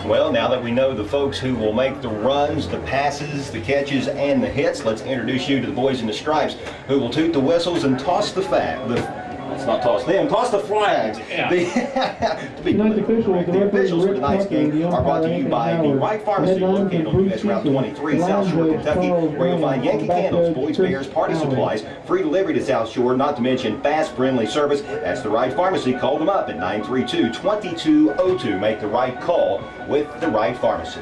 Well, now that we know the folks who will make the runs, the passes, the catches, and the hits, let's introduce you to the boys in the stripes who will toot the whistles and toss the flag. Let's not toss them, toss the flags. Yeah. The officials for tonight's game are brought to you by the Wright Pharmacy, located on US Route 23, South Shore, Kentucky, where you'll find Yankee candles, boys, bears, party supplies, free delivery to South Shore, not to mention fast, friendly service. That's the Wright Pharmacy. Call them up at 932-2202. Make the right call with the Wright Pharmacy.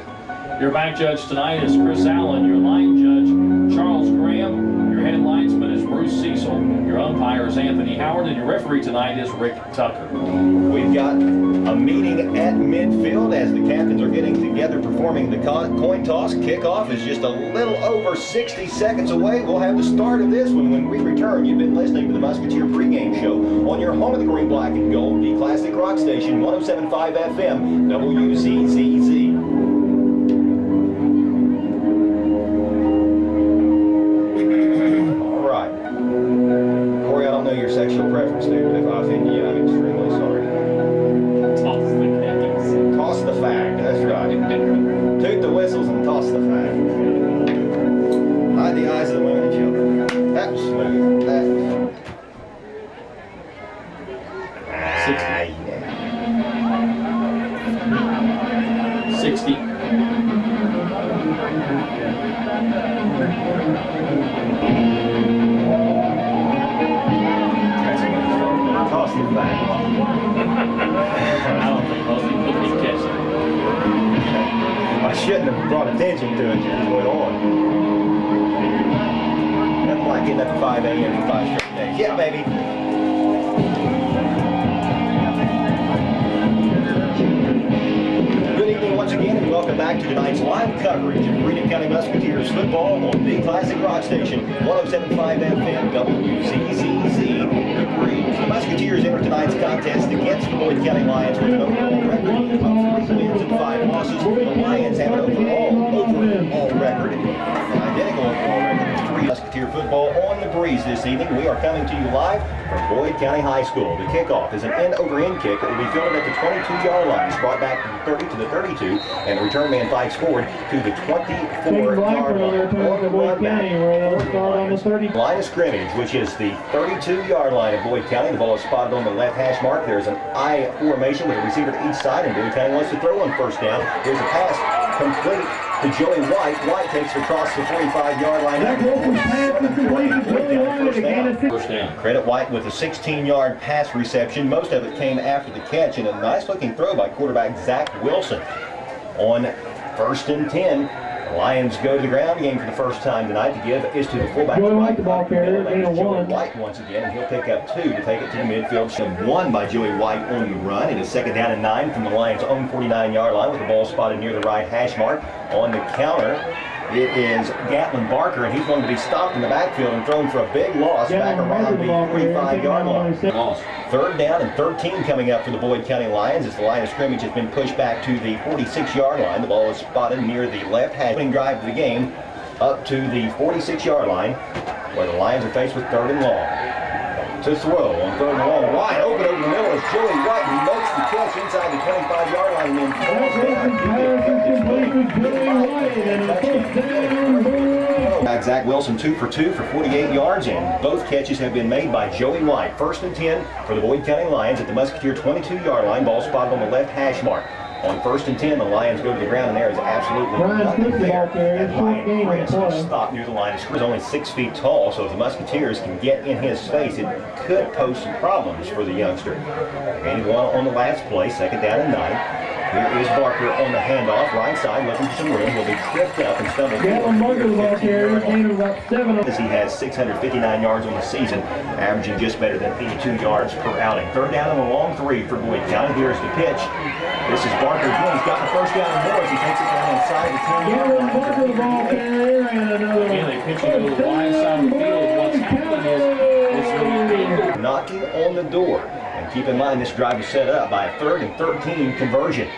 Your back judge tonight is Chris Allen. Your line judge, Charles Graham. Your head linesman is Bruce Cecil. Your umpire is Anthony Howard. And your referee tonight is Rick Tucker. We've got a meeting at midfield as the captains are getting together performing the coin toss. Kickoff is just a little over 60 seconds away. We'll have the start of this one when we return. You've been listening to the Musketeer pregame show on your home of the green, black, and gold, the classic rock station, 107.5 FM, WZZZ. Sexual preference, dude. If I offend you, I'm extremely sorry. Toss the fag. That's right. Toot the whistles and toss the fag. Hide the eyes of the women and children. That's smooth. That's 60. 60. Toss the flag. I don't think most people can catch it. I shouldn't have brought attention to it. It just went on. Nothing like getting up at 5 a.m. for 5 straight days. Yeah, baby. Good evening once again, and welcome back to tonight's live coverage of Greenup County Musketeers football on the classic rock station, 107.5 FM, WZZZ. The Musketeers enter tonight's contest against the Boyd County Lions with an overall record of 3 wins and 5 losses. The Lions have an overall record, an identical overall record of 3. Musketeer football on the breeze this evening. We are coming to you live from Boyd County High School. The kickoff is an end-over-end kick that will be fielded at the 22-yard line. It's brought back from the 30 to the 32, and the return man fights forward to the 24-yard line. Line of scrimmage, which is the 32-yard line of Boyd County. The ball is spotted on the left hash mark. There's an I formation with a receiver to each side, and Boyd County wants to throw on first down. Here's a pass complete to Joey White. White takes it across the 45-yard line. First down. Credit White with a 16-yard pass reception. Most of it came after the catch, and a nice-looking throw by quarterback Zach Wilson. On 1st and 10, the Lions go to the ground game for the first time tonight. To give is to the fullback. Joey the ball carrier, Joey White once again, and he'll pick up 2 to take it to the midfield. 1 by Joey White on the run. It is 2nd down and 9 from the Lions' own 49-yard line with the ball spotted near the right hash mark. On the counter, it is Gatlin Barker, and he's going to be stopped in the backfield and thrown for a big loss back around the 45-yard line. 3rd down and 13 coming up for the Boyd County Lions as the line of scrimmage has been pushed back to the 46-yard line. The ball is spotted near the left hash. Opening drive of the game up to the 46-yard line where the Lions are faced with 3rd and long. To throw on 3rd and long, wide open over the middle is Joey White, who makes the catch inside the 25-yard line and then Zach Wilson 2 for 2 for 48 yards, and both catches have been made by Joey White. 1st and 10 for the Boyd County Lions at the Musketeer 22-yard line. Ball spotted on the left hash mark. On 1st and 10, the Lions go to the ground, and there is absolutely nothing there. And Ryan Chris will stop near the line of scrimmage. He's only 6 feet tall, so if the Musketeers can get in his face, it could pose some problems for the youngster. And he won on the last play, 2nd down and 9. Here is Barker on the handoff, right side, looking for some room. He'll be tripped up and stumbled. As he has 659 yards on the season, averaging just better than 82 yards per outing. 3rd down and a long 3 for Boyd County. Here's the pitch. This is Barker again. He's got the 1st down and more as he takes it down inside the 10-yard line. Again, they pitch it to the wide side of the field. What's happening is knocking on the door. And keep in mind, this drive is set up by a 3rd and 13 conversion.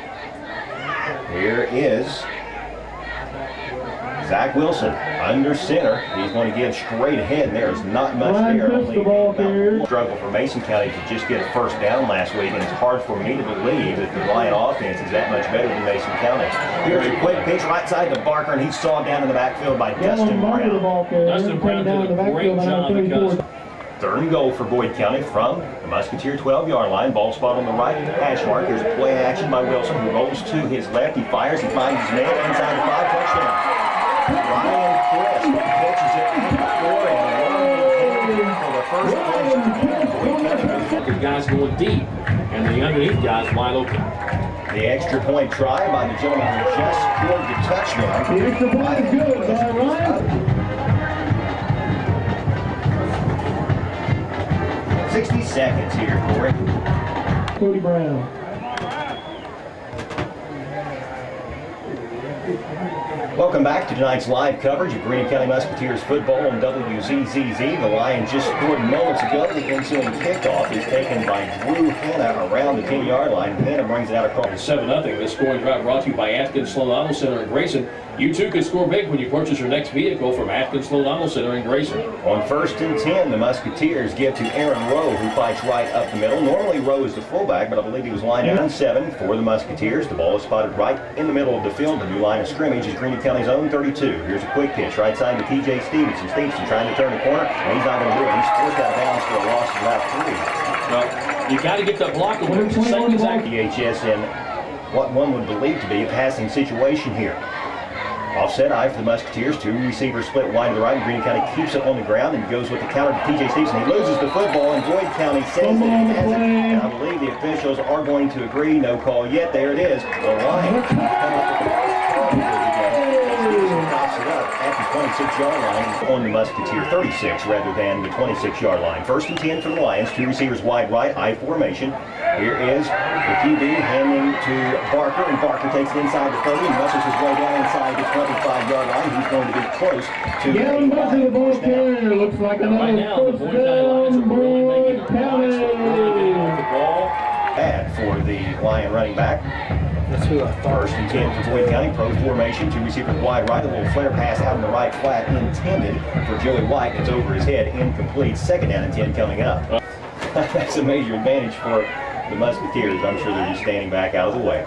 Here is Zach Wilson under center. He's going to give straight ahead, and there is not much there. Only struggle for Mason County to just get a first down last week, and it's hard for me to believe that the Lion offense is that much better than Mason County. Here's a quick pitch right side to Barker, and he's sawed down in the backfield by Dustin Brown. Dustin Brown did a great job because 3rd and goal for Boyd County from the Musketeer 12-yard line. Ball spot on the right hash mark. Here's a play action by Wilson, who rolls to his left. He fires. He finds his man inside the 5. Touchdown. Ryan Crisp catches it for the first the guys going deep, and the underneath guys wide open. The extra point try by the gentleman who just scored the touchdown. The extra point is good by Ryan. 60 seconds here, Corey. Cody Brown. Welcome back to tonight's live coverage of Greenup County Musketeers football on WZZZ. The Lions just scored moments ago. The ensuing kickoff is taken by Drew Hanna around the 10-yard line. Hanna brings it out across. 7-0. This scoring drive brought to you by Atkins Sloan Auto Center in Grayson. You too could score big when you purchase your next vehicle from Atkins Sloan Auto Center in Grayson. On 1st and 10, the Musketeers give to Aaron Rowe, who fights right up the middle. Normally Rowe is the fullback, but I believe he was lined out on 7 for the Musketeers. The ball is spotted right in the middle of the field. The new line of scrimmage is Greenup County's own 32. Here's a quick pitch right side to TJ Stevenson. Stevenson trying to turn the corner, and he's not going to do it. He's forced out of bounds for a loss of about 3. Well, you got to get that block away. Seconds out. DHS in what one would believe to be a passing situation here. Offset eye for the Musketeers. 2 receivers split wide to the right, and Greenup County keeps it on the ground and goes with the counter to TJ Stevenson. He loses the football, and Boyd County says that he has it. And I believe the officials are going to agree. No call yet. There it is. The Lions come up with the at the 26-yard line on the Musketeer 36 rather than the 26-yard line. 1st and 10 for the Lions. 2 receivers wide right, I formation. Here is the QB handing to Barker, and Barker takes it inside the 30 and muscles his way down inside the 25-yard line. He's going to be close to the ball carrier. Looks like another first down, Boyd County. Bad for the Lion running back. That's who I thought. 1st and 10 for Boyd County. Pro formation. 2 receivers wide right. A little flare pass out in the right flat intended for Joey White. It's over his head. Incomplete. 2nd down and 10 coming up. That's a major advantage for the Musketeers. I'm sure they're just standing back out of the way.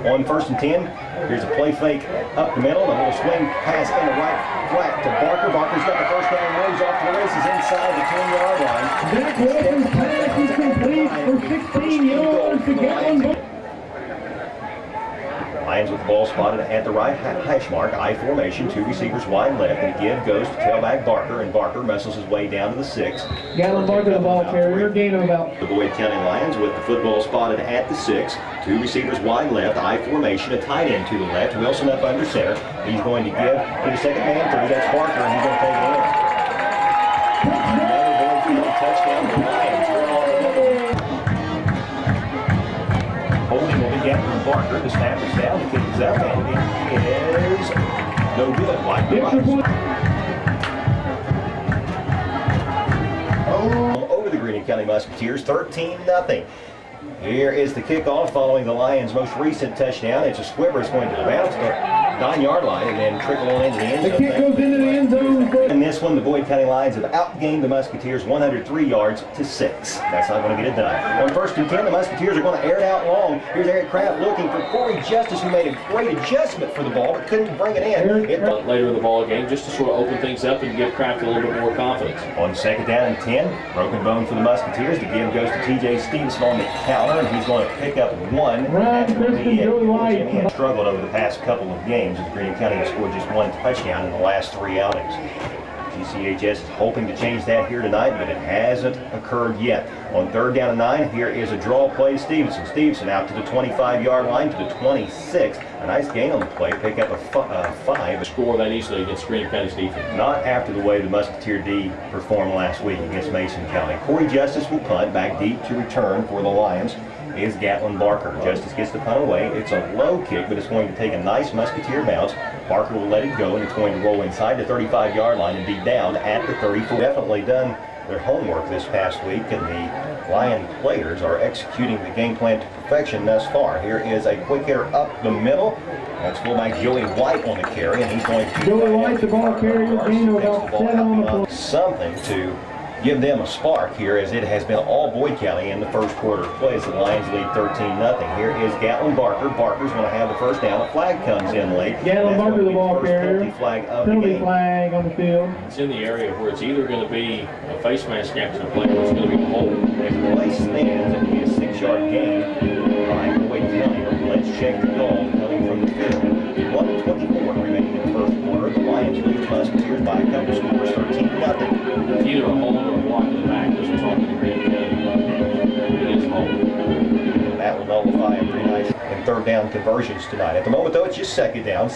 On 1st and 10, here's a play fake up the middle. A little swing pass in the right flat to Barker. Barker's got the first down. Moves off to the races inside the 10-yard line. Zach Wilson's pass is complete for 16 yards to Gatlin. Lions with the ball spotted at the right hash mark, I formation, 2 receivers wide left, and the give goes to tailback Barker, and Barker muscles his way down to the 6. Gatlin Barker, the ball carrier, gain of about. The Boyd County Lions with the football spotted at the 6, 2 receivers wide left, I formation, a tight end to the left, Wilson up under center. He's going to give to the second man through, that's Barker, and he's going to take it in. Another Boyd County touchdown for the Lions. Holding will be Gatlin Barker. The snap is down, the kick is up, and it is no good. Like the over the Greenup County Musketeers, 13-0. Here is the kickoff following the Lions' most recent touchdown. It's a squibber. It's going to bounce the 9-yard line and then trickle on into the end zone. The kick goes into the end zone. In this one, the Boyd County Lions have outgained the Musketeers 103 yards to 6. That's not going to get it done. On 1st and 10, the Musketeers are going to air it out long. Here's Eric Kraft looking for Corey Justice, who made a great adjustment for the ball but couldn't bring it in. Later in the ball game, just to sort of open things up and give Kraft a little bit more confidence. On 2nd down and 10, broken bone for the Musketeers. The give goes to TJ Stevenson on the counter, and he's going to pick up 1. He struggled over the past couple of games as Greenup County has scored just 1 touchdown in the last 3 outings. GCHS is hoping to change that here tonight, but it hasn't occurred yet. On 3rd down and 9, here is a draw play to Stevenson. Stevenson out to the 25-yard line to the 26. A nice gain on the play, pick up a 5. Score that easily against Greenup County's defense. Not after the way the Musketeer D performed last week against Mason County. Corey Justice will punt back deep to return for the Lions. Is Gatlin Barker. Justice gets the punt away. It's a low kick, but it's going to take a nice Musketeer bounce. Barker will let it go, and it's going to roll inside the 35-yard line and be down at the 34. Definitely done their homework this past week, and the Lion players are executing the game plan to perfection thus far. Here is a quick hitter up the middle. That's fullback Joey White on the carry, and he's going to Joey White, the ball carrier, gain of about 7 on the play. Something to give them a spark here, as it has been all Boyd County in the first quarter of play as the Lions lead 13-0. Here is Gatlin Barker. Barker's going to have the first down. A flag comes in late. Gatlin Barker, the ball carrier. Penalty flag of the Penalty game. flag on the field. It's in the area where it's either going to be a face mask after the play or it's going to be a hold. If the play stands, it will be a 6-yard gain by Boyd County. Let's check the goal coming from the field. 1:24 remaining in the first quarter. The Lions lead the Musketeers by a couple scores, 13-0. Either a hold or a block in the back. There's a talking to Greenup Co. It is a hold. That will nullify a pretty nice and third down conversions tonight. At the moment, though, it's just second down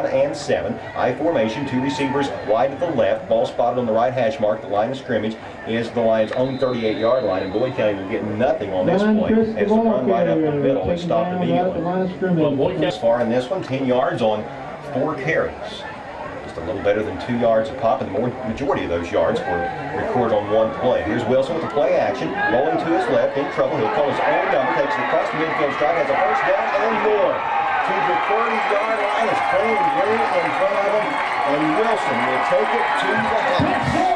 and 7. I formation, 2 receivers wide to the left. Ball spotted on the right hash mark. The line of scrimmage is the Lions' own 38-yard line, and Boyd County will get nothing on this play as the run right up the middle is stopped immediately. Well, Boyd County As far in this one, 10 yards on 4 carries. Just a little better than 2 yards a pop, and the majority of those yards were recorded on one play. Here's Wilson with the play action, rolling to his left, in trouble. He'll call his own number, takes it across the midfield strike, has a first down and more. To the 30-yard line is playing Green in front of him, and Wilson will take it to the house.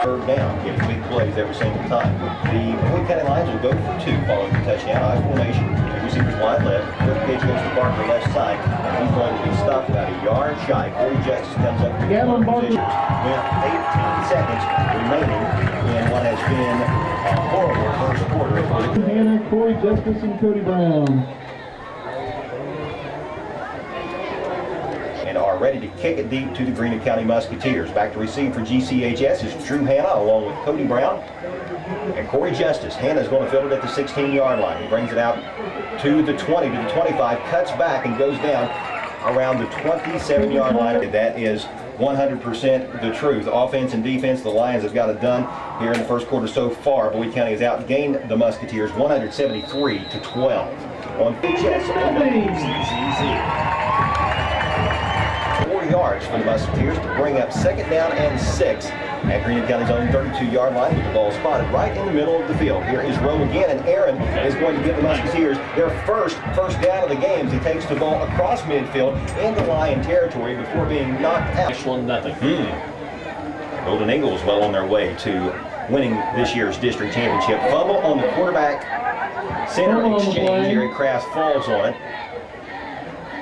Third down, giving big plays every single time. The Boyd County Lions will go for 2 following the touchdown. I formation, 2 receivers wide left. Quick pitch goes to Barker left side, and he's going to be stopped about a yard shy. Corey Justice comes up to the position with 18 seconds remaining in what has been a horrible first quarter. Hannah, Corey Justice, and Cody Brown. And are ready to kick it deep to the Greenup County Musketeers. Back to receive for GCHS is Drew Hanna along with Cody Brown and Corey Justice. Hanna's going to field it at the 16-yard line. He brings it out to the 20, to the 25, cuts back and goes down around the 27-yard line. That is 100% the truth. Offense and defense, the Lions have got it done here in the first quarter so far. Boyd County has outgained the Musketeers 173-12. On PHS. 4 yards for the Musketeers to bring up second down and 6 at Greenup County's own 32-yard line, with the ball spotted right in the middle of the field. Here is Rome again, and Aaron is going to give the Musketeers their first down of the game as he takes the ball across midfield into Lion territory before being knocked out. 1-0. Golden Eagles well on their way to winning this year's district championship. Fumble on the quarterback center exchange. Jerry Kraft falls on it.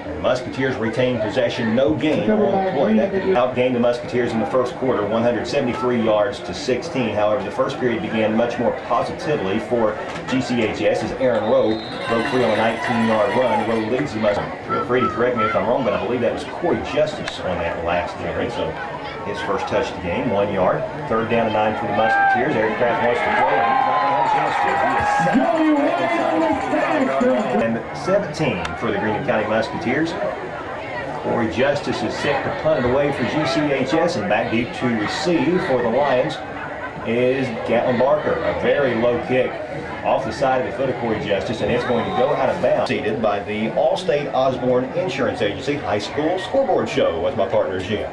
And the Musketeers retain possession, no gain on the play. That outgained the Musketeers in the first quarter, 173 yards to 16. However, the first period began much more positively for GCHS as Aaron Rowe broke free on a 19-yard run. Rowe leads the Musketeers. Feel free to correct me if I'm wrong, but I believe that was Corey Justice on that last carry. So his first touch of the game, 1 yard. Third down and 9 for the Musketeers. Eric Kraft wants to throw, and he's not going to have a chance to. He is and 17 for the Greenup County Musketeers. Corey Justice is set to punt it away for GCHS, and back deep to receive for the Lions is Gatlin Barker. A very low kick off the side of the foot of Corey Justice, and it's going to go out of bounds. Seated by the Allstate Osborne Insurance Agency High School Scoreboard Show with my partner Jim.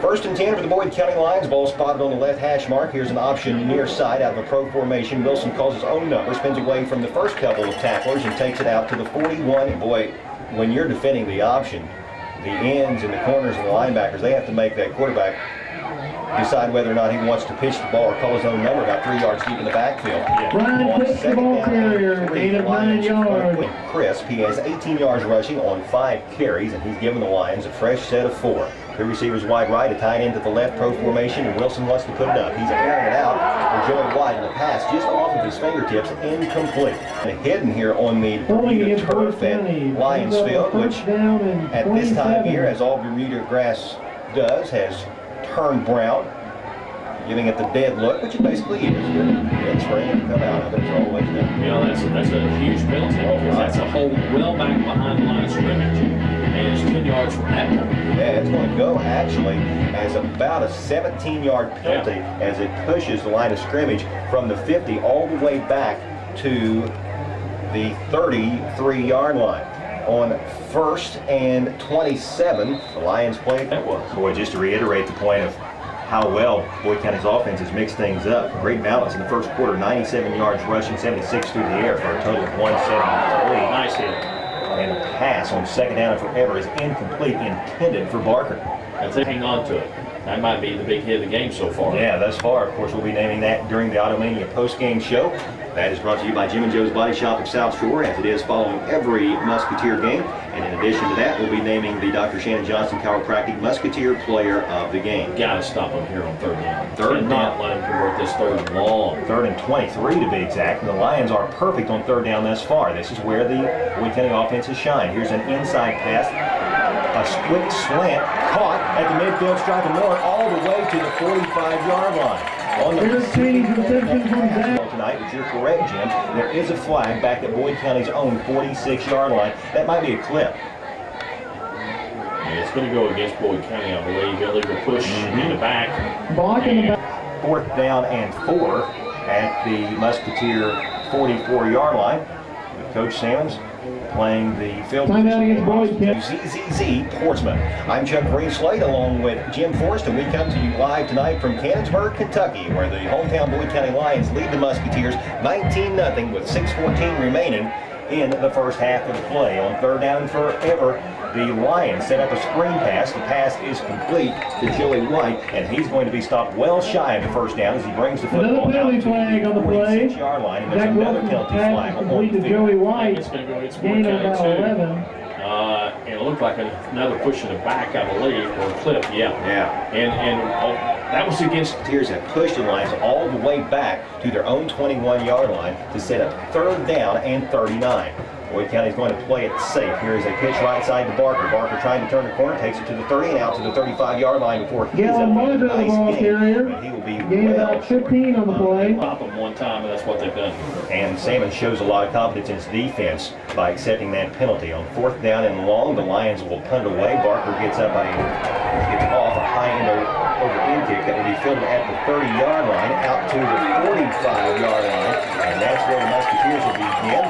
First and 10 for the Boyd County Lions. Ball spotted on the left hash mark. Here's an option near side out of a pro formation. Wilson calls his own number, spins away from the first couple of tacklers and takes it out to the 41. And boy, when you're defending the option, the ends and the corners and the linebackers, they have to make that quarterback decide whether or not he wants to pitch the ball or call his own number about 3 yards deep in the backfield. Ryan Chris, the ball carrier, gain of 9 yards. Crisp, he has 18 yards rushing on 5 carries, and he's given the Lions a fresh set of 4. 2 receivers wide right, a tight end to the left, pro formation, and Wilson wants to put it up. He's airing it out for Joey White, and the pass just off of his fingertips, incomplete. And hidden here on the Bermuda turf at Lions Field, which at this time of year, as all Bermuda grass does, has turned brown, giving it the dead look, which it basically is. It's ready to come out of it. It's always done. You know, that's a huge penalty because that's a hold well back behind the line of scrimmage, and it's 10 yards from that point. Yeah, it's going to go actually as about a 17-yard penalty as it pushes the line of scrimmage from the 50 all the way back to the 33-yard line. On 1st and 27, the Lions played. That was. Boy, just to reiterate the point of how well Boyd County's offense has mixed things up. Great balance in the first quarter, 97 yards rushing, 76 through the air for a total of 173. Nice hit. And a pass on second down and forever is incomplete, intended for Barker. That's it. Hang on to it. That might be the big hit of the game so far. Yeah, thus far. Of course, we'll be naming that during the Automania post-game show. That is brought to you by Jim and Joe's Body Shop of South Shore, as it is following every Musketeer game. And in addition to that, we'll be naming the Dr. Shannon Johnson Chiropractic Musketeer Player of the Game. Got to stop him here on third down. Third and not let him convert this third and long. 3rd and 23 to be exact. And the Lions are perfect on third down thus far. This is where the Boyd County offense has shined. Here's an inside pass. A quick slant caught at the midfield stripe and more all the way to the 45-yard line. On the tonight, but you're correct, Jim. There is a flag back at Boyd County's own 46-yard line. That might be a clip. And it's going to go against Boyd County, I believe. Illegal push in the back. Block in the back. 4th down and 4 at the Musketeer 44-yard line. With Coach Sammons playing the field ZZZ Portsmouth. I'm Chuck Greenslade along with Jim Forrest, and we come to you live tonight from Cannonsburg, Kentucky, where the hometown Boyd County Lions lead the Musketeers 19-0 with 6:14 remaining in the first half of the play. On third down and forever, the Lions set up a screen pass. The pass is complete to Joey White, and he's going to be stopped well shy of the first down as he brings the football out to the 46-yard line. And there's another penalty flag on the field. Joey White. It's going to go against Gain Boyd of County about too. 11. And it looked like another push in the back, I believe, or a clip, yeah. And that was against. Musketeers have pushed the Lions all the way back to their own 21-yard line to set up third down and 39. Boyd County is going to play it safe. Here is a pitch right side to Barker. Barker trying to turn the corner, takes it to the 30 and out to the 35-yard line before he's up with a nice gain. He will be Gain about 15 on the play. Pop them one time, and that's what they've done. And Salmon shows a lot of confidence in his defense by accepting that penalty. On 4th down and long, the Lions will punt it away. Barker gets off a high-end over-in kick that will be fielded at the 30-yard line out to the 45-yard line, and that's where the Musketeers will begin.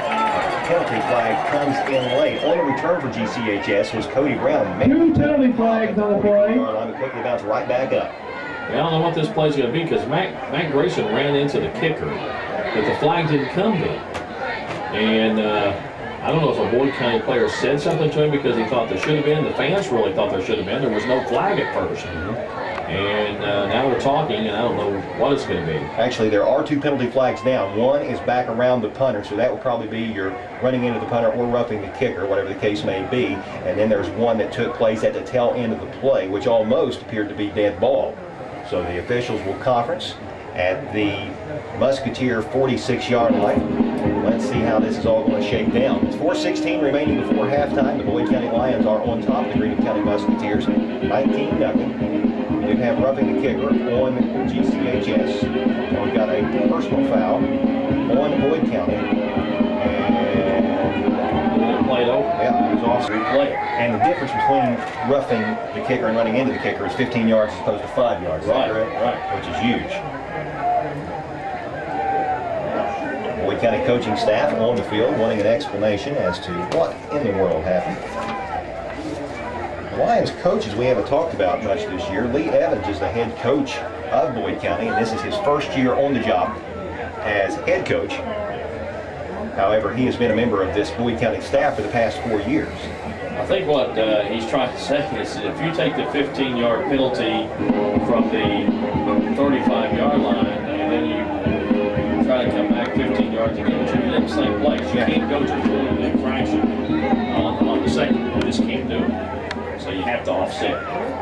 Penalty flag comes in late. On the return for GCHS was Cody Brown. 2 penalty flags on the play. But quickly bounced right back up. I don't know what this play's going to be because Matt Grayson ran into the kicker, but the flag didn't come to him. And I don't know if a Boyd County player said something to him because he thought there should have been. The fans really thought there should have been. There was no flag at first. And now they're talking, and I don't know what it's going to be. Actually, there are 2 penalty flags down. One is back around the punter, so that will probably be your running into the punter or roughing the kicker, whatever the case may be. And then there's one that took place at the tail end of the play, which almost appeared to be dead ball. So the officials will conference at the Musketeer 46-yard line. Let's see how this is all going to shake down. It's 4:16 remaining before halftime. The Boyd County Lions are on top of the Greenup County Musketeers, 19-0. We do have roughing the kicker on GCHS. And we've got a personal foul on Boyd County. And play though. Yeah, it was off replay. And the difference between roughing the kicker and running into the kicker is 15 yards as opposed to 5 yards. Right, right. Which is huge. Boyd County coaching staff on the field wanting an explanation as to what in the world happened. The Lions coaches we haven't talked about much this year. Lee Evans is the head coach of Boyd County, and this is his first year on the job as head coach. However, he has been a member of this Boyd County staff for the past 4 years. I think what he's trying to say is that if you take the 15-yard penalty from the 35-yard line and then you try to come back 15 yards and get to the same place, you can't go to the infraction on the second. You just can't do it. So you have to offset.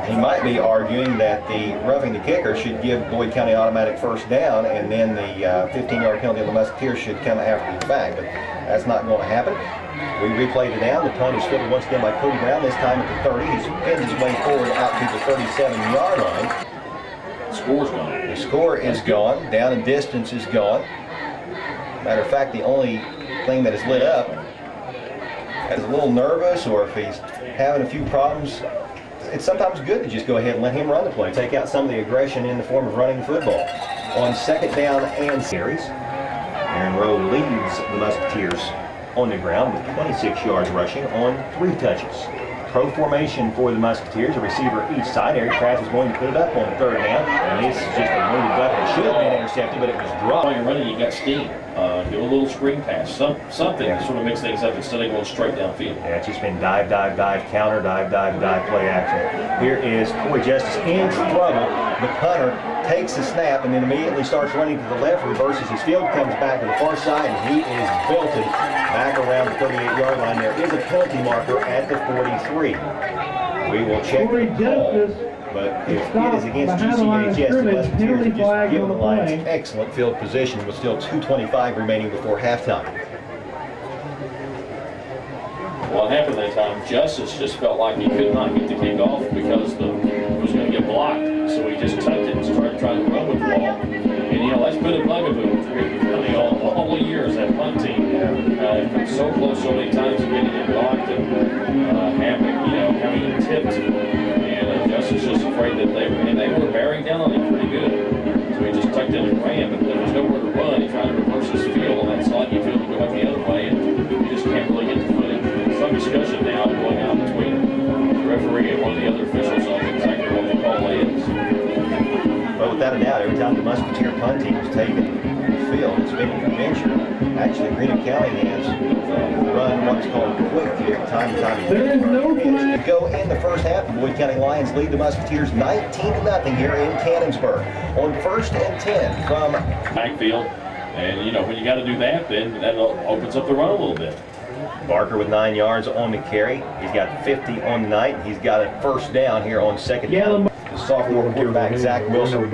He might be arguing that the roughing the kicker should give Boyd County automatic first down, and then the 15-yard penalty on the Musketeers should come after the fact, but that's not going to happen. We replayed it down. The punt is fielded once again by Cody Brown, this time at the 30. He's pinned his way forward out to the 37-yard line. The score's gone. The score is gone. Down and distance is gone. Matter of fact, the only thing that is lit up is a little nervous, or if he's having a few problems, it's sometimes good to just go ahead and let him run the play. Take out some of the aggression in the form of running the football. On 2nd down and series, Aaron Rowe leads the Musketeers on the ground with 26 yards rushing on 3 touches. Pro formation for the Musketeers, a receiver each side. Eric Kraft is going to put it up on third down, and this is just a wounded bucket. It should have been intercepted, but it was dropped. While you're running, you got steam. Do a little screen pass, something to sort of mix things up instead of going straight downfield. Yeah, it's just been dive, dive, dive, counter, dive, dive, dive, play action. Here is Corey Justice in trouble. The punter takes the snap and then immediately starts running to the left, reverses his field, comes back to the far side, and he is belted back around the 38-yard line. There is a penalty marker at the 43. We will check the call. But if it is against GCHS, the Musketeers have just given the Lions excellent field position with still 2:25 remaining before halftime. What happened that time, Justice just felt like he could not get the kick off because it was going to get blocked. So he just tucked it and started trying to run with the ball. And, you know, that's been a bugaboo all the years, that punt team. Come so close so many times to getting it blocked and having it tipped. Justice just afraid that they were bearing down on him pretty good. So he just tucked in and ran, but there was nowhere to run. He tried to reverse his field, and that sliding field to go back the other way, and you just can't really get the footing. Some discussion now going on between the referee and one of the other officials on exactly what the call is. Well, without a doubt, every time the Musketeer punt team has taken the field, it's been an adventure. Actually, Greenup County has run what's called a quick kick time and time again. There is no flag. To go in the first half, the Boyd County Lions lead the Musketeers 19-0 here in Cannonsburg. On 1st and 10 from backfield. And, you know, when you got to do that, then that opens up the run a little bit. Barker with 9 yards on the carry. He's got 50 on the night. He's got a first down here on second down. The sophomore quarterback, Zach Wilson.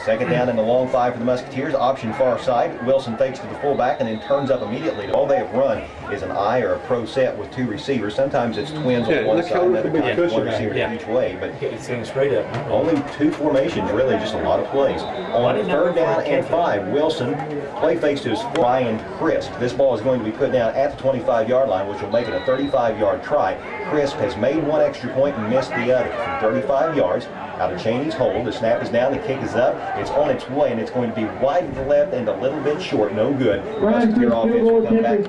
Second down in the long five for the Musketeers. Option far side. Wilson fakes to the fullback and then turns up immediately. All they have run is an I or a pro set with two receivers. Sometimes it's twins on one side and other times one receiver each way. But He's going straight up. only two formations, really, just a lot of plays. On third down and 5, Wilson play fakes to his Ryan Crisp. This ball is going to be put down at the 25-yard line, which will make it a 35-yard try. Crisp has made one extra point and missed the other. From 35 yards, out of Cheney's hold, the snap is down, the kick is up, it's on its way, and it's going to be wide to the left and a little bit short, no good. Musketeer offense will come back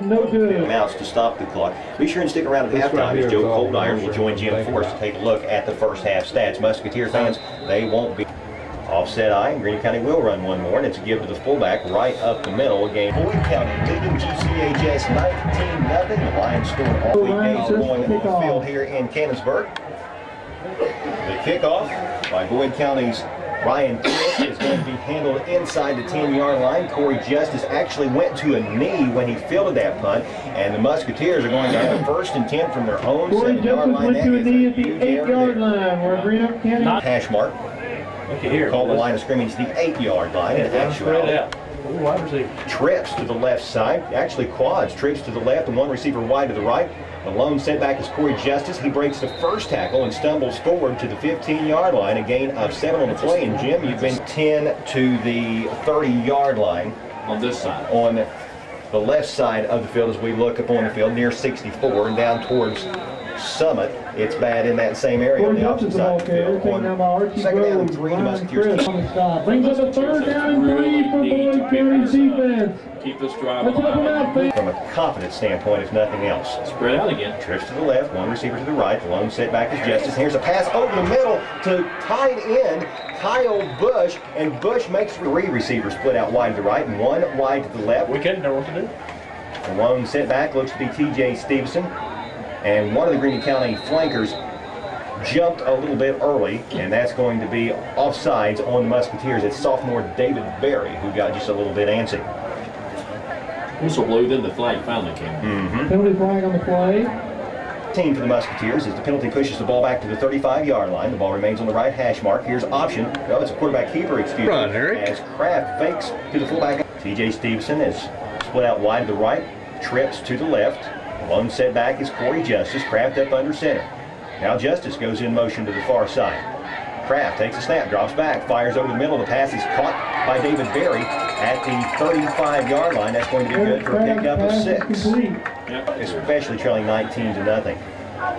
amounts to stop the clock. Be sure and stick around at halftime as Joe Coldiron will join Jim Forrest to take a look at the first half stats. Musketeer fans, they won't be. Offset I, and Greenup County will run one more, and it's a give to the fullback right up the middle. Again, Boyd County leading GCHS 19-0. The Lions scored all week going on the field here in Cannonsburg. The kickoff by Boyd County's Ryan Crisp is going to be handled inside the 10-yard line. Corey Justice actually went to a knee when he fielded that punt, and the Musketeers are going to have a 1st and 10 from their own 7-yard line. Went to a knee at the 8-yard line where Greenup County hash mark. Okay, here. Call the line of scrimmage the 8-yard line. In actuality, trips to the left side, actually quads, trips to the left and one receiver wide to the right. The lone setback is Corey Justice. He breaks the first tackle and stumbles forward to the 15-yard line, a gain of 7 on the play. And Jim, you've been 10 to the 30-yard line. On this side. On the left side of the field as we look up on the field near 64 and down towards Summit. It's bad in that same area on the opposite side of the field. On second down and 3, the Musketeers. Brings up a 3rd down and 3 for Boyd County's defense. Keep this drive alive. From a confidence standpoint, if nothing else. Spread out again. Trips to the left, one receiver to the right. The lone setback is Justice. Here's a pass over the middle to tight end Kyle Bush, and Bush makes 3 receivers split out wide to the right and 1 wide to the left. We couldn't know what to do. The lone setback looks to be T.J. Stevenson, and one of the Greenup County flankers jumped a little bit early, and that's going to be offsides on the Musketeers. It's sophomore David Berry who got just a little bit antsy. Whistle blew, then the flag finally came. Penalty flag on the play. Team for the Musketeers as the penalty pushes the ball back to the 35-yard line. The ball remains on the right hash mark. Here's option. Oh, it's a quarterback keeper, excuse me. As Kraft fakes to the fullback. T.J. Stevenson is split out wide to the right, trips to the left. Lone setback is Corey Justice. Kraft up under center. Now Justice goes in motion to the far side. Kraft takes a snap, drops back, fires over the middle. The pass is caught by David Berry at the 35-yard line. That's going to be good for a pickup of 6. Especially trailing 19-0.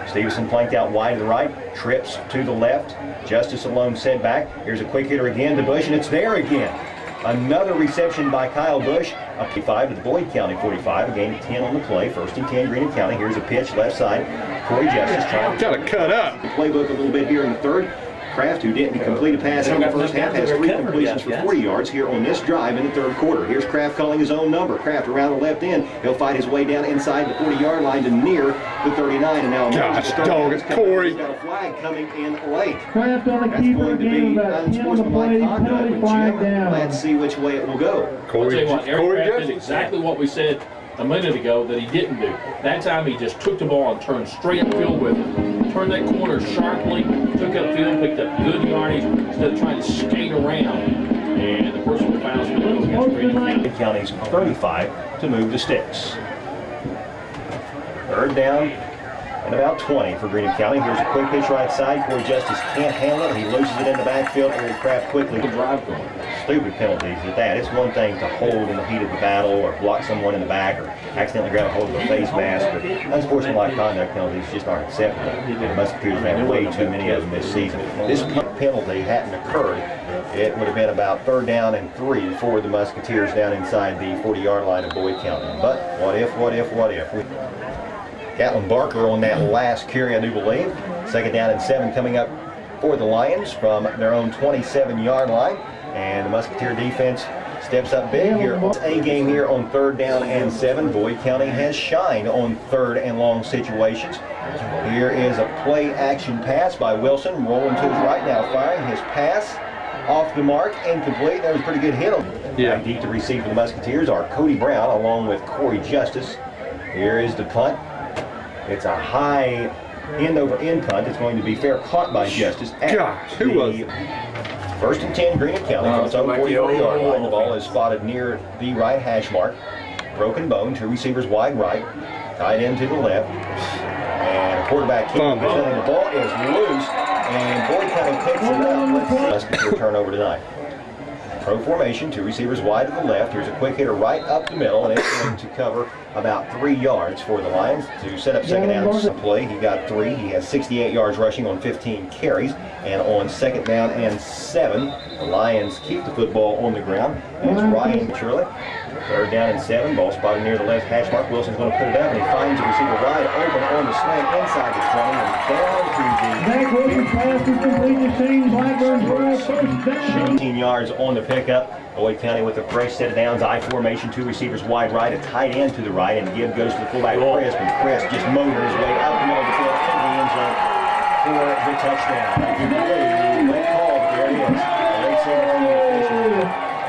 Stevenson flanked out wide to the right, trips to the left. Justice alone setback. Here's a quick hitter again to Bush, and it's there again. Another reception by Kyle Bush, up to 5 to the Boyd County 45, a gain of 10 on the play. 1st and 10, Greenup County. Here's a pitch, left side. Corey Justice trying Gotta cut up. the playbook a little bit here in the third. Kraft, who didn't complete a pass in the first half, has 3 completions for 40 yards here on this drive in the third quarter. Here's Kraft calling his own number. Kraft around the left end. He'll fight his way down inside the 40-yard line to near the 39. And now Gosh, dog it, Corey. He's got a flag coming in late. Kraft on the That's keeper, going to gain be of about 10 on the play, unsportsmanlike conduct. penalty But flag Jim, down. let's see which way it will go. I'll tell you what, Eric Kraft did Justice. exactly what we said a minute ago that he didn't do. That time he just took the ball and turned straight upfield with it. Turned that corner sharply, took upfield, picked up good yardage instead of trying to skate around. And the personal fouls been against Greenup Boyd County's 35 to move the sticks. Third down and about 20 for Greenup County. Here's a quick pitch right side. Corey Justice can't handle it. He loses it in the backfield. Eric Kraft quickly. drive going. Stupid penalties at that. It's one thing to hold in the heat of the battle or block someone in the back or accidentally grab a hold of a face mask, but unsportsmanlike conduct penalties just aren't acceptable. The Musketeers have way too many of them this season. This penalty hadn't occurred, it would have been about 3rd down and 3 for the Musketeers down inside the 40-yard line of Boyd County. But what if? Catlin Barker on that last carry, I do believe. 2nd down and 7 coming up for the Lions from their own 27-yard line. And the Musketeer defense steps up big here. It's a game here on 3rd down and 7. Boyd County has shined on 3rd and long situations. Here is a play action pass by Wilson, rolling to his right now, firing his pass off the mark, incomplete. That was a pretty good hit on him. Yeah. Deep to receive for the Musketeers are Cody Brown along with Corey Justice. Here is the punt. It's a high end-over-end punt. It's going to be fair caught by Justice. Gosh, who was it? 1st and 10, Greenup County from its own 40-yard line. The ball is spotted near the right hash mark. Broken bone, 2 receivers wide right, tight end to the left. And a quarterback keeping position. The ball is loose, and Boyd County picks it up. Let's Musketeer turnover tonight. Pro formation, 2 receivers wide to the left. Here's a quick hitter right up the middle, and it's going to cover about 3 yards for the Lions to set up 2nd down play. He got 3. He has 68 yards rushing on 15 carries. And on 2nd down and 7, the Lions keep the football on the ground. It's Ryan Shirley. 3rd down and 7. Ball spotted near the left hash mark. Wilson's going to put it up, and he finds a receiver wide open on the slant inside the 20 and down to Zach Wilson's pass is complete to Shane Blackburn's drive, 1st down. 18 yards on the pickup. Boyd County with a fresh set of downs. I formation, 2 receivers wide right, a tight end to the right, and the give goes to the fullback Chris, and Chris just motored his way up the middle of the field to the end zone for the touchdown. Late call, but there it is. Late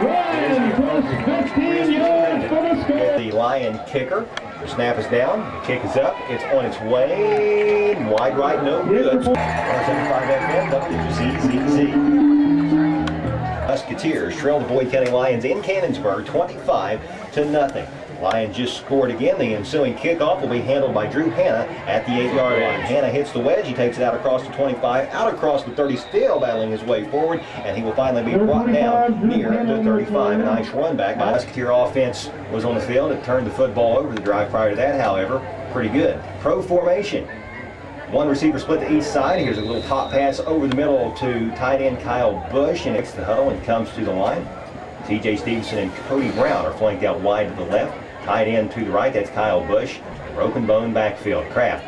Ryan plus 15 yards for the score. The Lion kicker. The snap is down. The kick is up. It's on its way. Wide right, no good. 175 FM, WZZZ. Musketeers trail the Boyd County Lions in Cannonsburg 25-0. Lions just scored again. The ensuing kickoff will be handled by Drew Hanna at the 8-yard line. Hanna hits the wedge. He takes it out across the 25, out across the 30, still battling his way forward, and he will finally be brought down near the 35. A nice run back by Musketeer offense was on the field. It turned the football over. The drive prior to that, however, pretty good. Pro formation. 1 receiver split to each side. Here's a little top pass over the middle to tight end Kyle Bush, and it's the huddle and comes to the line. TJ Stevenson and Cody Brown are flanked out wide to the left. Tight end to the right, that's Kyle Bush. Broken bone backfield. Kraft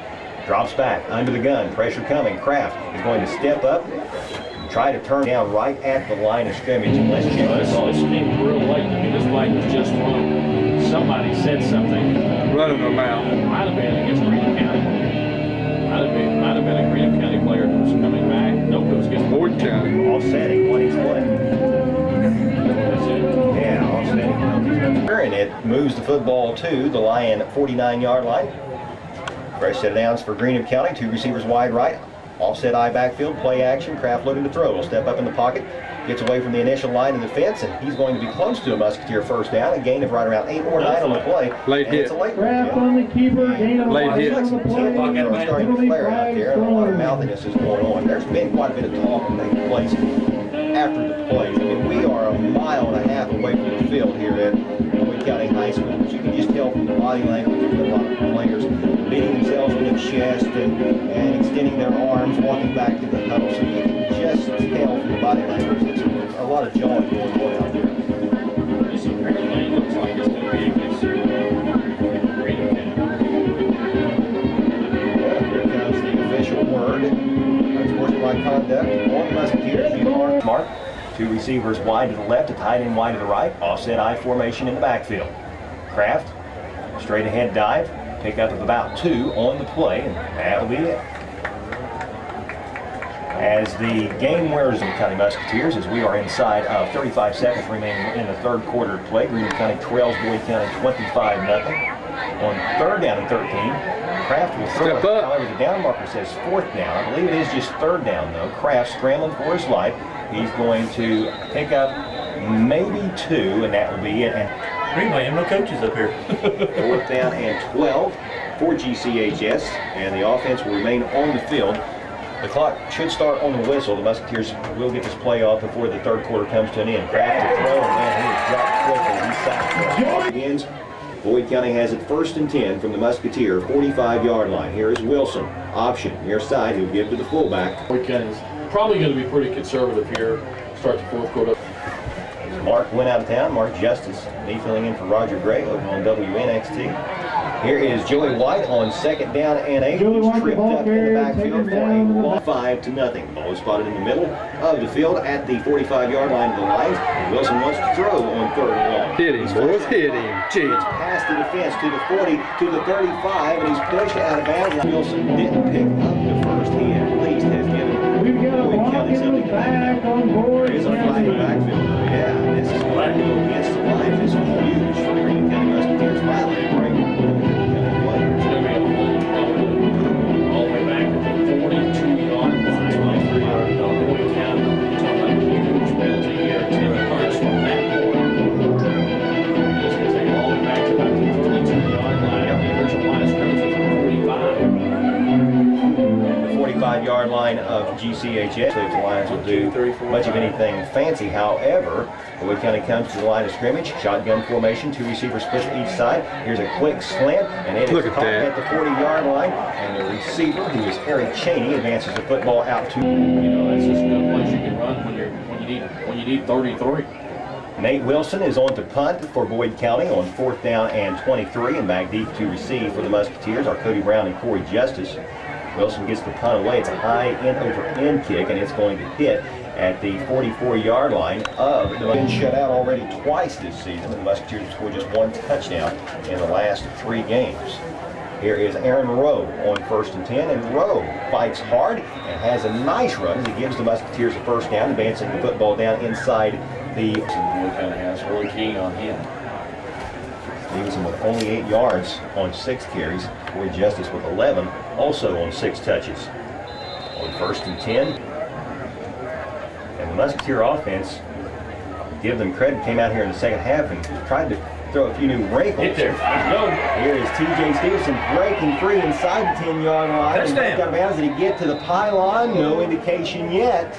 drops back under the gun. Pressure coming. Kraft is going to step up and try to turn down right at the line of scrimmage. And let's check this This came real late. I mean, this flag was just thrown. Somebody said something. Running them out. Might have been against Greenup County. Might have been a Greenup County player who was coming back. Nope, it was against Boyd County. Offsetting what he's playing. That's it. Yeah, offsetting. And it moves the football to the Lion 49-yard line. Fresh set of downs for Greenup County. 2 receivers wide right. Offset I backfield, play action. Kraft looking to throw. He'll step up in the pocket. Gets away from the initial line of the fence, and he's going to be close to a Musketeer 1st down. A gain of right around 8 or 9 on the play. Late and hit. It's a late Kraft on the keeper, gain of Late 5 hit. on the play. Starting to flare out there, and a lot of mouthiness is going on. There's been quite a bit of talk taking place after the plays. I mean, we are a mile and a half away from the field here at Boyd County High School, but you can just tell from the body language of a lot of the players beating themselves in the chest and extending their arms, walking back to the huddle. So you can just tell from the body language that there's a lot of jawing going on out there. official word. Unsportsmanlike conduct on the Musketeers. Mark. Two receivers wide to the left, a tight end wide to the right. Offset I formation in the backfield. Kraft, straight ahead dive. Pick up of about 2 on the play, and that'll be it. As the game wears on County Musketeers, as we are inside of 35 seconds remaining in the third quarter of play. Greenup County trails Boyd County 25-0. On third down and 13, Kraft will throw it. However, the down marker says fourth down. I believe it is just third down, though. Kraft scrambling for his life. He's going to pick up maybe 2, and that will be it. And Greenway, no coaches up here. fourth down and 12 for GCHS, and the offense will remain on the field. The clock should start on the whistle. The Musketeers will get this play off before the third quarter comes to an end. Kraft to throw, and man, he is dropped quickly. He's sacked. Begins. Boyd County has it 1st and 10 from the Musketeer 45-yard line. Here is Wilson. Option near side. He'll give to the fullback. Boyd County is probably going to be pretty conservative here. Start the fourth quarter. Mark went out of town. Mark Justice, me filling in for Roger Gray over on WNXT. Here is Joey White on 2nd down and 8. He's tripped up in the backfield for a long 5-0. Ball is spotted in the middle of the field at the 45-yard line of the Lions. Wilson wants to throw on 3rd and long. Hit him, boys, hit him. Jeez. It's past the defense to the 40, to the 35, and he's pushed out of bounds. Wilson didn't pick up the first. He at least has given Boyd County something to back on. There is a flag in the backfield. Yeah, this is going to go against the Lions. This is huge for the Greenup County Musketeers. Finally, a break. It's going to be a hold all the way back to the 42-yard line. Like 3 yards on Boyd County. Talking about a huge penalty here. 10 yards from that point. It's going to take all the way back to about the 32-yard line. The original line of scrimmage was 45. The 45-yard line of GCHS. The Lions will do much of anything fancy. However, Boyd County comes to the line of scrimmage. Shotgun formation, 2 receivers split to each side. Here's a quick slant, and it is caught at the 40-yard line. And the receiver, who is Eric Cheney, advances the football out to. You know, that's just a good place you can run when you need 33. Nate Wilson is on to punt for Boyd County on 4th down and 23, and back deep to receive for the Musketeers are Cody Brown and Corey Justice. Wilson gets the punt away. It's a high end-over-end kick, and it's going to hit at the 44-yard line of the been shut out already twice this season. The Musketeers have scored just 1 touchdown in the last 3 games. Here is Aaron Rowe on 1st and 10, and Rowe fights hard and has a nice run as he gives the Musketeers a 1st down, advancing the football down inside the. Boyd County has really keen on him. Stevenson with only 8 yards on 6 carries. Corey Justice with 11, also on 6 touches. On 1st and 10. And the Musketeer offense, give them credit, came out here in the second half and tried to throw a few new wrinkles. Get there. Let's go. Here is TJ Stevenson breaking free inside the 10-yard line. Touchdown. Got bounds. Did he get to the pylon? No indication yet.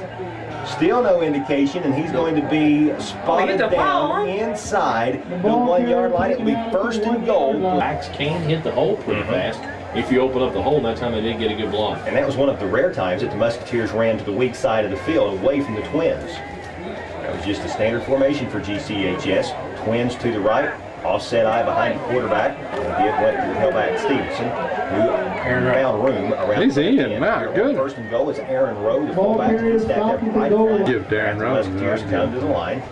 Still no indication, and he's going to be spotted down inside the 1-yard line. It'll be 1st and goal. Backs can hit the hole pretty fast if you open up the hole, and that time they did get a good block. And that was one of the rare times that the Musketeers ran to the weak side of the field, away from the Twins. That was just a standard formation for GCHS. Twins to the right, offset I behind the quarterback, and give went to the tailback Stevenson, who found room around. He's in, end. my goodness. 1st and goal is Aaron Rowe, the fullback, who stacked up right line. Give Darren Rowe the Musketeers come to the line.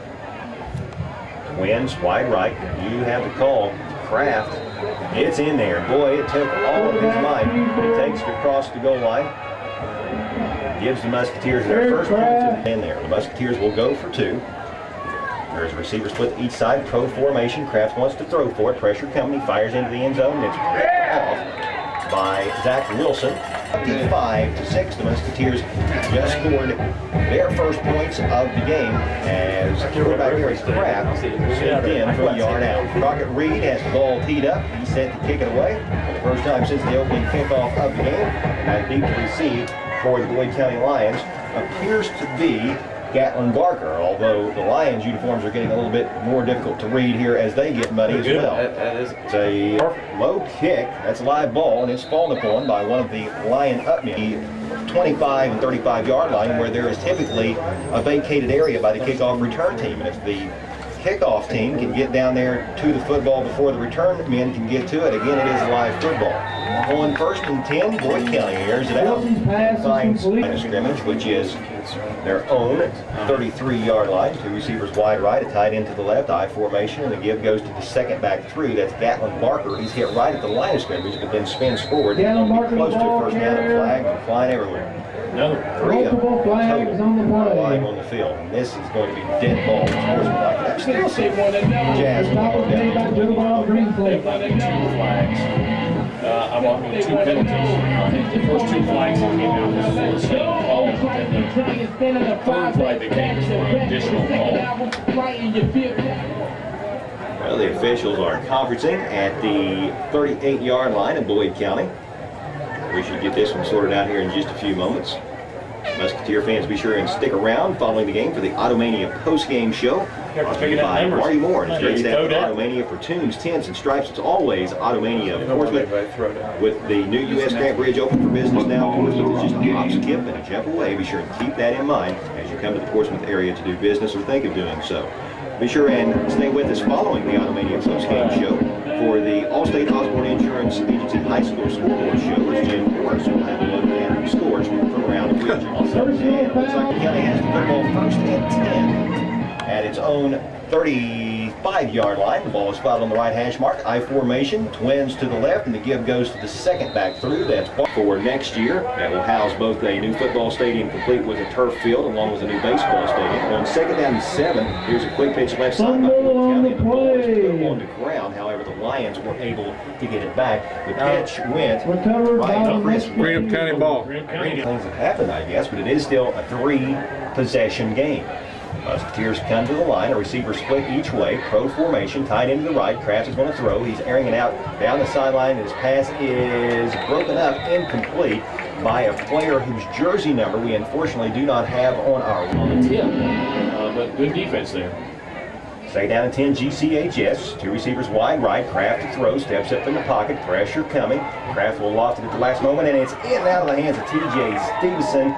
Twins wide right. You have the call. Kraft. It's in there. Boy, it took all of his might. He takes it across the goal line. Gives the Musketeers their first points in there. The Musketeers will go for 2. There's a receiver split to each side. Pro formation. Kraft wants to throw for it. Pressure coming. He fires into the end zone. And it's picked off by Zach Wilson. 55-6. The Musketeers just scored their first points of the game as quarterback Harry Kraft sent in for a yard out. Crockett Reed has the ball teed up. He's set to kick it away for the first time since the opening kickoff of the game. And deep to receive for the Boyd County Lions appears to be Gatlin Barker, although the Lions uniforms are getting a little bit more difficult to read here as they get muddy as well. It's a low kick. That's a live ball, and it's fallen upon by one of the Lion upmen. 25 and 35-yard line, where there is typically a vacated area by the kickoff return team. And if the kickoff team can get down there to the football before the return men can get to it, again, it is a live football. On 1st and 10, Boyd County airs it out. Finds line of scrimmage, which is their own 33-yard line. Two receivers wide right, a tight end to the left, I formation, and the give goes to the second back through. That's Gatlin Barker. He's hit right at the line of scrimmage, but then spins forward. Close to first down and flag and flying everywhere. No. Multiple flags on the play. On the field, and this is going to be dead ball. I'm still seeing Jazz. Two flags. I'm on 2 penalties. The first 2 flags that came out was for the same call, and then the third flag that came was for an additional call. Well, the officials are conferencing at the 38-yard line of Boyd County. We should get this one sorted out here in just a few moments. Musketeer fans, be sure and stick around following the game for the Automania post-game show. By Marty Moore and his great staff at Automania for tunes, tints, and stripes. It's always Automania Portsmouth. With the new U.S. Grant Bridge open for business now, Portsmouth is just a hop, skip, and a jump away. Be sure and keep that in mind as you come to the Portsmouth area to do business or think of doing so. Be sure and stay with us following the Automania post-game show for the Allstate Osborne Insurance Agency High School Scoreboard Show, as Jim Morris will have a look at the scores from around the region. And looks like the county has the football 1st and 10 at its own 35-yard line. The ball is spotted on the right hash mark. I formation, twins to the left, and the give goes to the second back through. That's for next year. That will house both a new football stadium complete with a turf field along with a new baseball stadium. On 2nd down and 7, here's a quick pitch left side by Boyd County. The ball is put on the ground. However, the Lions were able to get it back. The pitch went right to Chris. Greenup County ball. Things have happened, I guess, but it is still a 3-possession game. Musketeers come to the line, a receiver split each way, pro formation, tight end to the right. Kraft is going to throw. He's airing it out down the sideline. His pass is broken up, incomplete, by a player whose jersey number we unfortunately do not have on the tip. But good defense there. 2nd down and 10, GCHS. 2 receivers wide right. Kraft to throw, steps up in the pocket, pressure coming. Kraft will loft it at the last moment, and it's in and out of the hands of TJ Stevenson.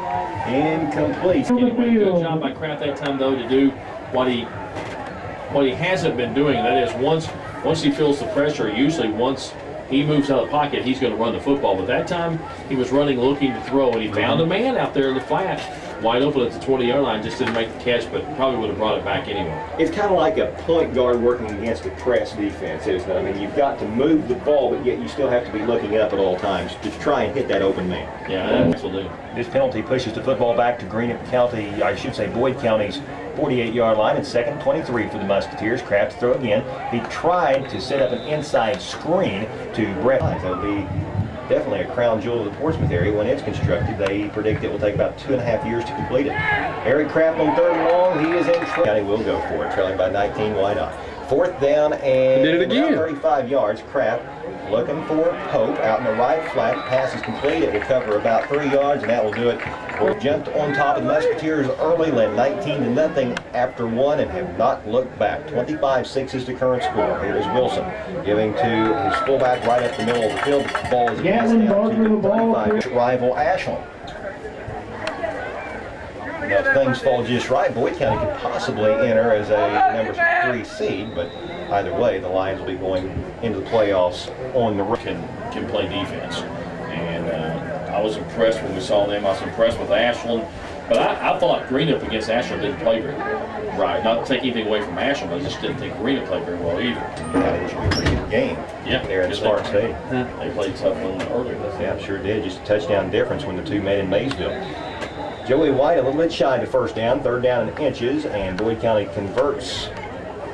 Incomplete. Good job by Kraft that time, though, to do what he hasn't been doing. That is, once he feels the pressure, usually once he moves out of the pocket, he's going to run the football. But that time, he was running, looking to throw, and he found a man out there in the flat, wide open at the 20-yard line. Just didn't make the catch, but probably would have brought it back anyway. It's kind of like a point guard working against a press defense, isn't it? I mean, you've got to move the ball, but yet you still have to be looking up at all times to try and hit that open man. Yeah, that's what they'll do. This penalty pushes the football back to Greenup County, I should say Boyd County's 48-yard line, and 2nd 23 for the Musketeers. Kraft to throw again. He tried to set up an inside screen to Brett. That'll be definitely a crown jewel of the Portsmouth area when it's constructed. They predict it will take about 2.5 years to complete it. Eric Kraft on 3rd and long. He is in trouble. County will go for it, trailing by 19. Why not? 4th down and did it again. 35 yards. Kraft looking for Pope out in the right flat. Pass is complete. It will cover about 3 yards, and that will do it. We jumped on top of the Musketeers early, led 19-0 after 1, and have not looked back. 25-6 is the current score. Here is Wilson giving to his fullback right up the middle of the field. The ball is Gatlin Barker to the ball. Rival Ashland. Now, if things fall just right, Boyd County could possibly enter as a number 3 seed, but either way, the Lions will be going into the playoffs on the road. Can play defense. And I was impressed when we saw them. I was impressed with Ashland. But I thought Greenup against Ashland didn't play very well. Right. Not to take anything away from Ashland, but I just didn't think Greenup played very well either. Yeah, it should be a pretty good game. Yeah. There at Sparks Stadium. They played tough one earlier. Yeah, sure did. Just a touchdown difference when the two met in Maysville. Joey White a little bit shy to 1st down, 3rd down in inches, and Boyd County converts.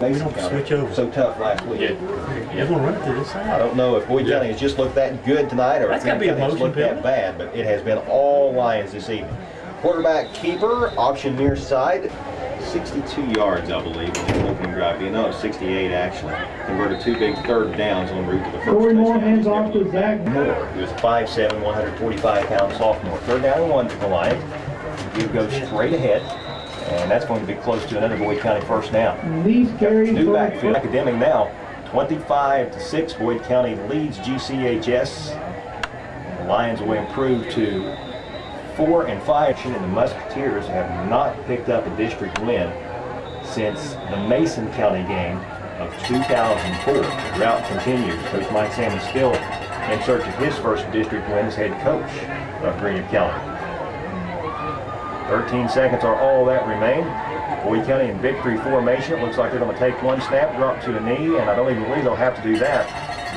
Mason County switch over. So tough last week. You're going to run it to this side. I don't know if Boyd County has just looked that good tonight or if That's gotta Boyd be a County has motion looked that penalty. bad, but it has been all Lions this evening. Quarterback keeper, option near side, 62 yards, I believe, on the opening drive. You know, it's 68 actually. Converted 2 big 3rd downs en route to the first Corey Moore touchdown. hands off to Zach Moore. He was a 5'7", 145-pound sophomore. 3rd down and 1 for the Lions. He goes straight ahead, and that's going to be close to another Boyd County 1st down. These carries New for backfield. Academic now, 25-6. Boyd County leads GCHS. The Lions will improve to 4-5, and the Musketeers have not picked up a district win since the Mason County game of 2004. The drought continues. Coach Mike Salmon still in search of his first district win as head coach of Greenup County. 13 seconds are all that remain. Boyd County in victory formation. It looks like they're going to take one snap, drop to a knee, and I don't even believe they'll have to do that.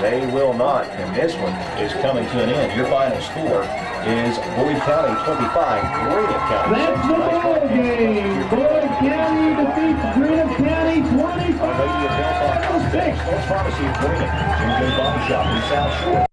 They will not, and this one is coming to an end. Your final score is Boyd County 25, Greenup County. That's the ball game. Boyd County defeats Greenup County 25 I know you have built on 6. Sports Pharmacy of Greenup, Jim Jones Body Shop in South Shore.